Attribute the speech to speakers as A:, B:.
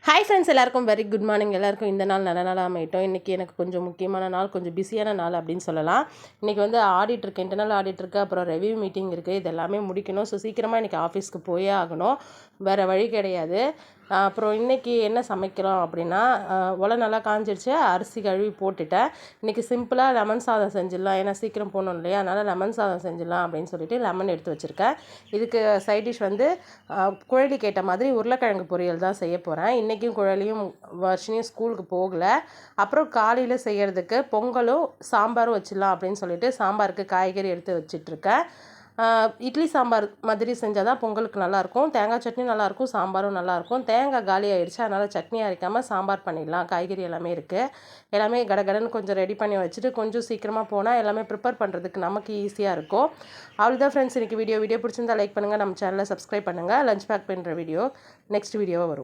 A: Hi friends, எல்லாருக்கும் very good morning. எல்லாருக்கும் இந்த நாள் நல்ல நாளாக அமையட்டும். இன்றைக்கி எனக்கு கொஞ்சம் முக்கியமான நாள், கொஞ்சம் பிஸியான நாள் அப்படின்னு சொல்லலாம். இன்றைக்கி வந்து ஆடிட் இருக்குது, இன்டர்னல் ஆடிட் இருக்குது, அப்புறம் ரெவ்யூ மீட்டிங் இருக்குது. இது எல்லாமே முடிக்கணும். ஸோ சீக்கிரமாக இன்றைக்கி ஆஃபீஸ்க்கு போயே ஆகணும், வேறு வழி கிடையாது. அப்புறம் இன்றைக்கி என்ன சமைக்கிறோம் அப்படின்னா, ஒலை நல்லா காஞ்சிடுச்சு, அரிசி கழுவி போட்டுட்டேன். இன்றைக்கி சிம்பிளாக லெமன் சாதம் செஞ்சிடலாம், ஏன்னா சீக்கிரம் போகணும் இல்லையா, அதனால் லெமன் சாதம் செஞ்சிடலாம் அப்படின்னு சொல்லிட்டு லெமன் எடுத்து வச்சுருக்கேன். இதுக்கு சைட் டிஷ் வந்து குழலி கேட்ட மாதிரி உருளைக்கிழங்கு பொரியல் தான் செய்ய போகிறேன். இன்றைக்கும் குழலியும் வர்ஷினியும் ஸ்கூலுக்கு போகலை. அப்புறம் காலையில் செய்கிறதுக்கு பொங்கலும் சாம்பாரும் வச்சிடலாம் அப்படின்னு சொல்லிட்டு சாம்பாருக்கு காய்கறி எடுத்து வச்சிட்ருக்கேன். இட்லி சாம்பார் மாதிரி செஞ்சால் தான் பொங்கலுக்கு நல்லாயிருக்கும். தேங்காய் சட்னி நல்லாயிருக்கும், சாம்பாரும் நல்லாயிருக்கும். தேங்காய் காலி ஆகிடுச்சு, அதனால் சட்னி அரைக்காமல் சாம்பார் பண்ணிடலாம். காய்கறி எல்லாமே இருக்குது. எல்லாமே கடகடன்னு கொஞ்சம் ரெடி பண்ணி வச்சுட்டு கொஞ்சம் சீக்கிரமாக போனால் எல்லாமே ப்ரிப்பேர் பண்ணுறதுக்கு நமக்கு ஈஸியாக இருக்கும். அவ்வளோதான் ஃப்ரெண்ட்ஸ், இன்றைக்கி வீடியோ பிடிச்சிருந்தால் லைக் பண்ணுங்கள், நம்ம சேனலை சப்ஸ்கிரைப் பண்ணுங்கள். லஞ்ச் பேக் பண்ணுற வீடியோ நெக்ஸ்ட் வீடியோவாக வரும்.